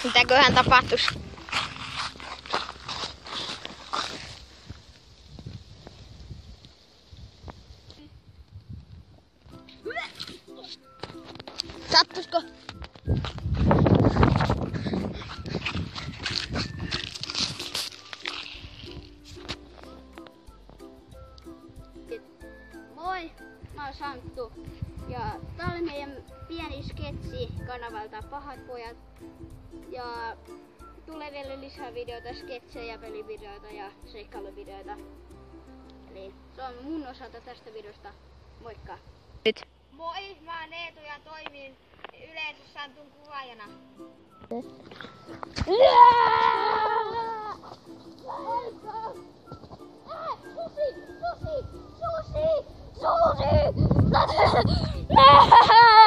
Mitäköhän tapahtuisi? Sattuisiko? Moi, mä oon Santtu ja tää oli meidän pieni sketsi kanavalta Pahat pojat. Ja tulee vielä lisää videoita, sketsejä, pelivideoita ja seikkailuvideoita. Eli se on mun osalta tästä videosta. Moikka! Nyt. Moi, mä oon Eetu ja toimin yleensä Santun kuvaajana. Susi!